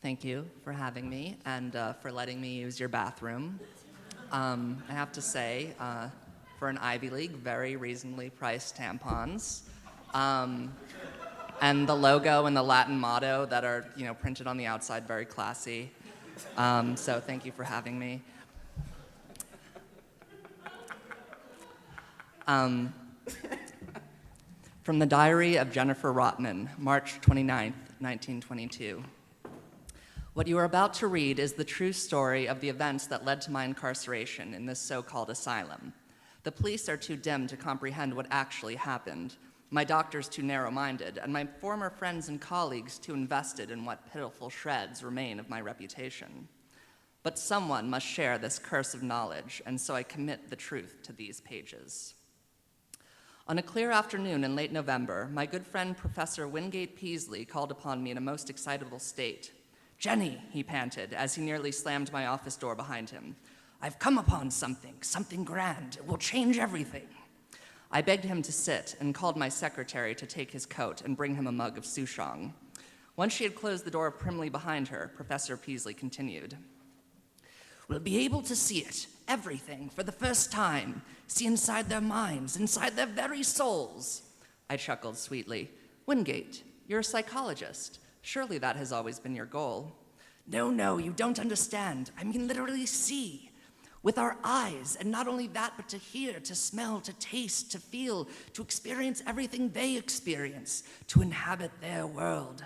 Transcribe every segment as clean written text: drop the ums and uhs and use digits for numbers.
Thank you for having me and for letting me use your bathroom. I have to say, for an Ivy League, very reasonably priced tampons. And the logo and the Latin motto that are, printed on the outside, very classy. So thank you for having me. From the Diary of Jennifer Rotman, March 29th, 1922. What you are about to read is the true story of the events that led to my incarceration in this so-called asylum. The police are too dim to comprehend what actually happened, my doctors too narrow-minded, and my former friends and colleagues too invested in what pitiful shreds remain of my reputation. But someone must share this curse of knowledge, and so I commit the truth to these pages. On a clear afternoon in late November, my good friend Professor Wingate Peaslee called upon me in a most excitable state. "Jenny," he panted, as he nearly slammed my office door behind him. "I've come upon something grand. It will change everything." I begged him to sit and called my secretary to take his coat and bring him a mug of souchong. Once she had closed the door primly behind her, Professor Peaslee continued. "We'll be able to see it, everything, for the first time, see inside their minds, inside their very souls." I chuckled sweetly. "Wingate, you're a psychologist. Surely that has always been your goal." No, you don't understand. I mean literally see. With our eyes, and not only that, but to hear, to smell, to taste, to feel, to experience everything they experience, to inhabit their world."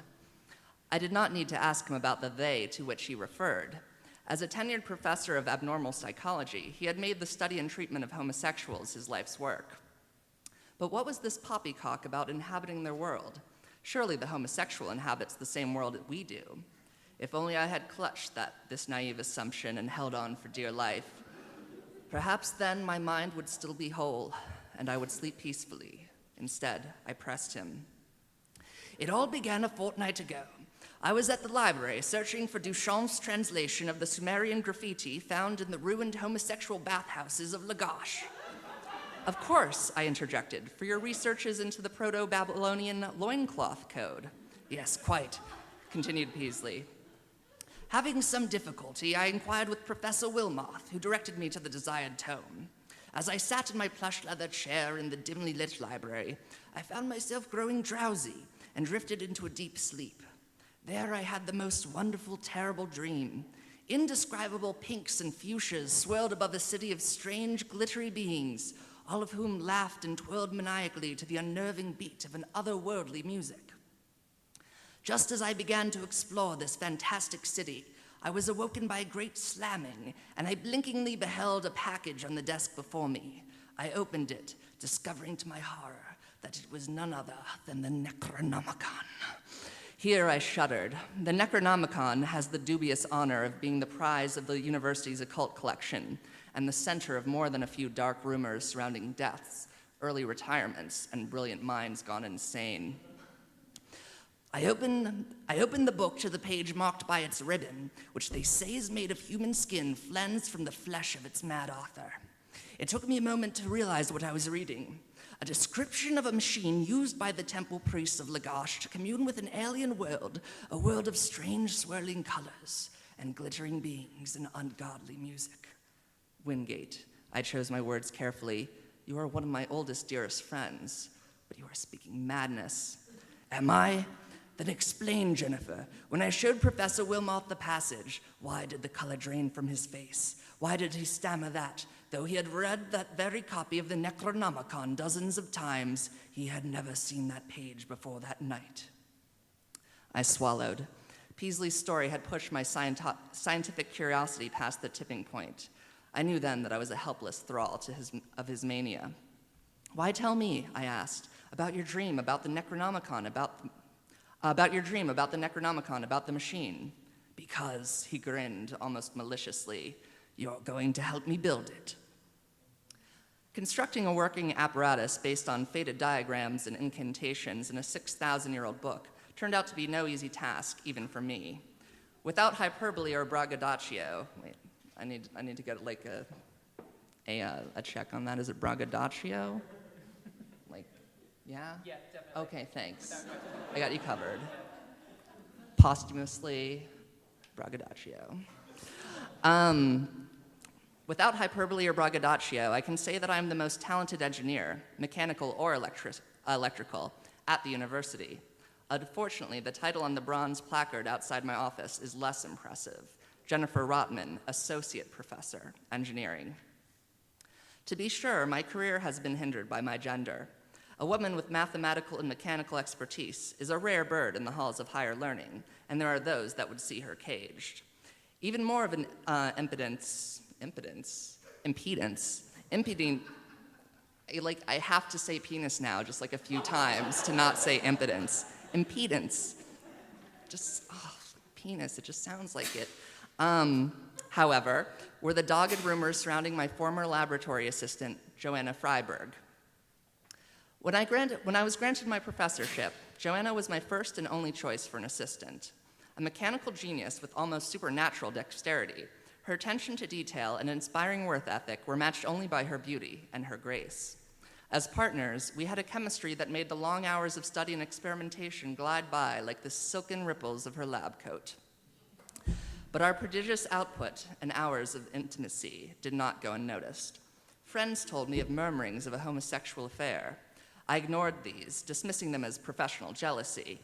I did not need to ask him about the they to which he referred. As a tenured professor of abnormal psychology, he had made the study and treatment of homosexuals his life's work. But what was this poppycock about inhabiting their world? Surely the homosexual inhabits the same world that we do. If only I had clutched this naive assumption and held on for dear life. Perhaps then my mind would still be whole, and I would sleep peacefully. Instead, I pressed him. "It all began a fortnight ago. I was at the library searching for Duchamp's translation of the Sumerian graffiti found in the ruined homosexual bathhouses of Lagash." "Of course," I interjected, "for your researches into the Proto-Babylonian loincloth code." "Yes, quite," continued Peaslee. "Having some difficulty, I inquired with Professor Wilmoth, who directed me to the desired tome. As I sat in my plush leather chair in the dimly lit library, I found myself growing drowsy and drifted into a deep sleep. There I had the most wonderful, terrible dream. Indescribable pinks and fuchsias swirled above a city of strange, glittery beings, all of whom laughed and twirled maniacally to the unnerving beat of an otherworldly music. Just as I began to explore this fantastic city, I was awoken by a great slamming, and I blinkingly beheld a package on the desk before me. I opened it, discovering to my horror that it was none other than the Necronomicon. Here I shuddered. The Necronomicon has the dubious honor of being the prize of the university's occult collection and the center of more than a few dark rumors surrounding deaths, early retirements, and brilliant minds gone insane. I opened the book to the page marked by its ribbon, which they say is made of human skin flensed from the flesh of its mad author. It took me a moment to realize what I was reading. A description of a machine used by the temple priests of Lagash to commune with an alien world, a world of strange swirling colors and glittering beings and ungodly music. "Wingate," I chose my words carefully, "you are one of my oldest, dearest friends, but you are speaking madness." "Am I? Then explain, Jennifer. When I showed Professor Wilmoth the passage, why did the color drain from his face? Why did he stammer that, though he had read that very copy of the Necronomicon dozens of times, he had never seen that page before that night?" I swallowed. Peaslee's story had pushed my scientific curiosity past the tipping point. I knew then that I was a helpless thrall of his mania. "Why tell me," I asked, "about your dream, about the Necronomicon, about the machine?" "Because," he grinned almost maliciously, "you're going to help me build it." Constructing a working apparatus based on faded diagrams and incantations in a 6,000-year-old book turned out to be no easy task, even for me. Without hyperbole or braggadocio, I need to get like a check on that. Is it braggadocio? Yeah? Yeah, definitely. Okay, thanks. I got you covered. Posthumously, braggadocio. Without hyperbole or braggadocio, I can say that I am the most talented engineer, mechanical or electrical, at the university. Unfortunately, the title on the bronze placard outside my office is less impressive. Jennifer Rotman, Associate Professor, Engineering. To be sure, my career has been hindered by my gender. A woman with mathematical and mechanical expertise is a rare bird in the halls of higher learning, and there are those that would see her caged. Even more of an impeding, like I have to say penis now just like a few times to not say impedance. Impedance, just, penis, it just sounds like it. However, were the dogged rumors surrounding my former laboratory assistant, Joanna Freiberg. When I was granted my professorship, Joanna was my first and only choice for an assistant. A mechanical genius with almost supernatural dexterity, her attention to detail and inspiring work ethic were matched only by her beauty and her grace. As partners, we had a chemistry that made the long hours of study and experimentation glide by like the silken ripples of her lab coat. But our prodigious output and hours of intimacy did not go unnoticed. Friends told me of murmurings of a homosexual affair. I ignored these, dismissing them as professional jealousy,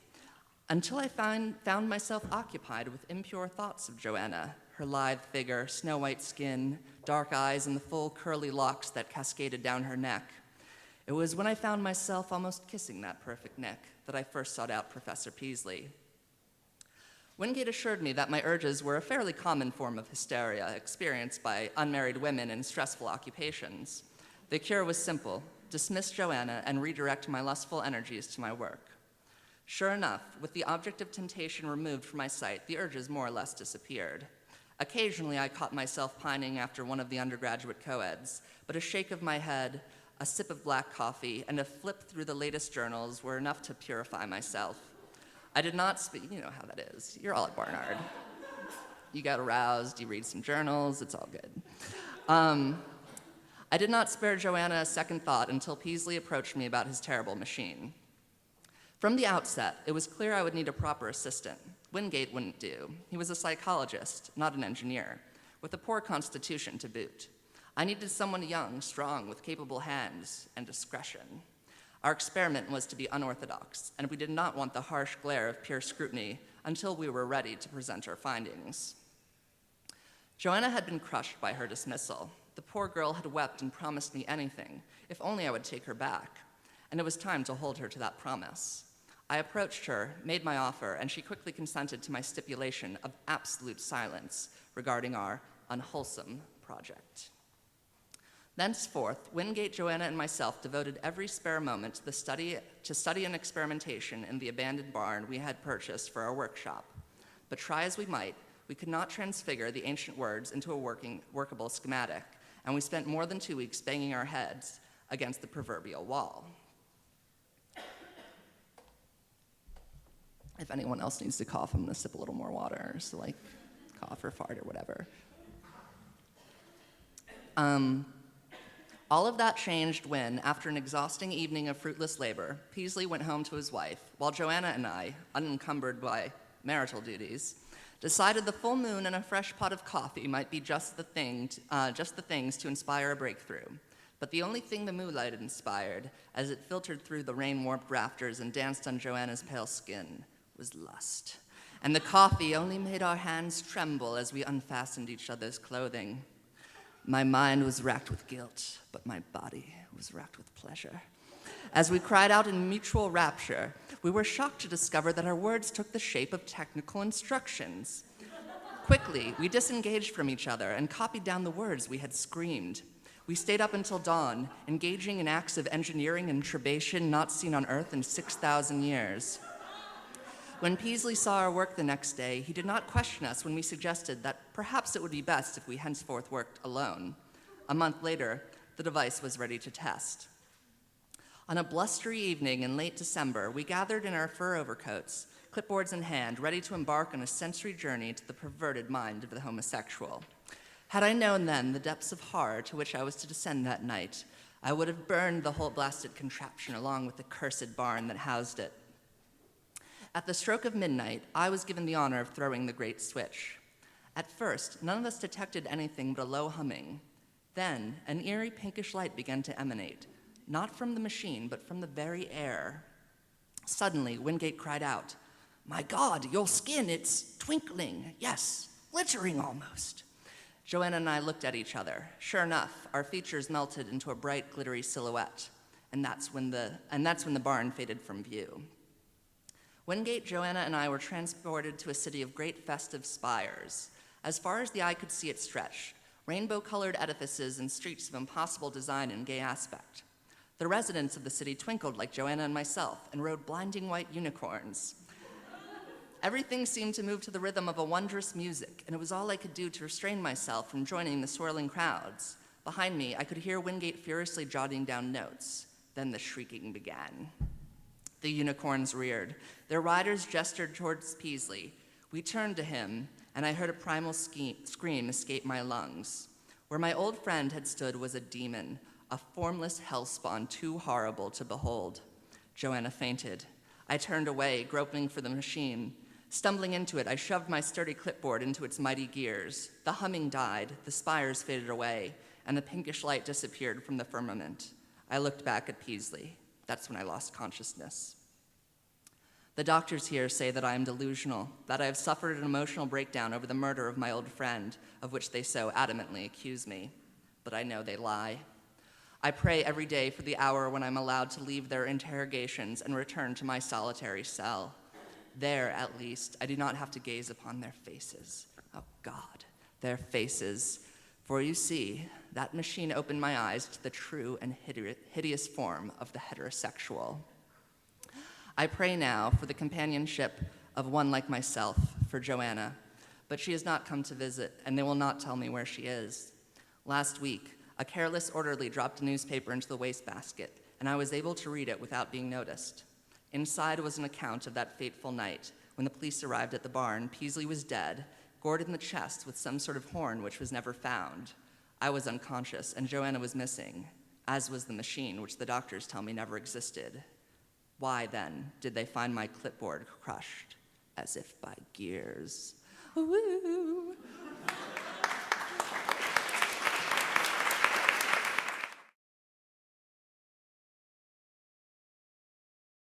until I found myself occupied with impure thoughts of Joanna, her lithe figure, snow-white skin, dark eyes, and the full curly locks that cascaded down her neck. It was when I found myself almost kissing that perfect neck that I first sought out Professor Peaslee. Wingate assured me that my urges were a fairly common form of hysteria experienced by unmarried women in stressful occupations. The cure was simple: dismiss Joanna and redirect my lustful energies to my work. Sure enough, with the object of temptation removed from my sight, the urges more or less disappeared. Occasionally, I caught myself pining after one of the undergraduate co-eds, but a shake of my head, a sip of black coffee, and a flip through the latest journals were enough to purify myself. I did not speak, you know how that is. You're all at Barnard. You got aroused, you read some journals, it's all good. I did not spare Joanna a second thought until Peaslee approached me about his terrible machine. From the outset, it was clear I would need a proper assistant. Wingate wouldn't do. He was a psychologist, not an engineer, with a poor constitution to boot. I needed someone young, strong, with capable hands and discretion. Our experiment was to be unorthodox, and we did not want the harsh glare of peer scrutiny until we were ready to present our findings. Joanna had been crushed by her dismissal. The poor girl had wept and promised me anything, if only I would take her back, and it was time to hold her to that promise. I approached her, made my offer, and she quickly consented to my stipulation of absolute silence regarding our unwholesome project. Thenceforth, Wingate, Joanna, and myself devoted every spare moment to study and experimentation in the abandoned barn we had purchased for our workshop. But try as we might, we could not transfigure the ancient words into a workable schematic, and we spent more than 2 weeks banging our heads against the proverbial wall. If anyone else needs to cough, I'm gonna sip a little more water, so like cough or fart or whatever. All of that changed when, after an exhausting evening of fruitless labor, Peaslee went home to his wife, while Joanna and I, unencumbered by marital duties, decided the full moon and a fresh pot of coffee might be just the things to inspire a breakthrough. But the only thing the moonlight inspired, as it filtered through the rain-warped rafters and danced on Joanna's pale skin, was lust. And the coffee only made our hands tremble as we unfastened each other's clothing. My mind was racked with guilt, but my body was racked with pleasure. As we cried out in mutual rapture, we were shocked to discover that our words took the shape of technical instructions. Quickly, we disengaged from each other and copied down the words we had screamed. We stayed up until dawn, engaging in acts of engineering and tribation not seen on Earth in 6,000 years. When Peaslee saw our work the next day, he did not question us when we suggested that perhaps it would be best if we henceforth worked alone. A month later, the device was ready to test. On a blustery evening in late December, we gathered in our fur overcoats, clipboards in hand, ready to embark on a sensory journey to the perverted mind of the homosexual. Had I known then the depths of horror to which I was to descend that night, I would have burned the whole blasted contraption along with the cursed barn that housed it. At the stroke of midnight, I was given the honor of throwing the great switch. At first, none of us detected anything but a low humming. Then, an eerie pinkish light began to emanate, not from the machine, but from the very air. Suddenly, Wingate cried out, "My God, your skin, it's twinkling, yes, glittering almost." Joanna and I looked at each other. Sure enough, our features melted into a bright, glittery silhouette, and that's when the barn faded from view. Wingate, Joanna, and I were transported to a city of great festive spires. As far as the eye could see it stretched, rainbow-colored edifices and streets of impossible design and gay aspect. The residents of the city twinkled like Joanna and myself and rode blinding white unicorns. Everything seemed to move to the rhythm of a wondrous music, and it was all I could do to restrain myself from joining the swirling crowds. Behind me, I could hear Wingate furiously jotting down notes. Then the shrieking began. The unicorns reared. Their riders gestured towards Peasley. We turned to him, and I heard a primal scream escape my lungs. Where my old friend had stood was a demon, a formless hellspawn too horrible to behold. Joanna fainted. I turned away, groping for the machine. Stumbling into it, I shoved my sturdy clipboard into its mighty gears. The humming died, the spires faded away, and the pinkish light disappeared from the firmament. I looked back at Peasley. That's when I lost consciousness. The doctors here say that I am delusional, that I have suffered an emotional breakdown over the murder of my old friend, of which they so adamantly accuse me. But I know they lie. I pray every day for the hour when I'm allowed to leave their interrogations and return to my solitary cell. There, at least, I do not have to gaze upon their faces. Oh, God, their faces. For you see, that machine opened my eyes to the true and hideous form of the heterosexual. I pray now for the companionship of one like myself, for Joanna, but she has not come to visit, and they will not tell me where she is. Last week, a careless orderly dropped a newspaper into the wastebasket, and I was able to read it without being noticed. Inside was an account of that fateful night. When the police arrived at the barn, Peasley was dead, gored in the chest with some sort of horn which was never found. I was unconscious, and Joanna was missing, as was the machine, which the doctors tell me never existed. Why, then, did they find my clipboard crushed, as if by gears? Woo!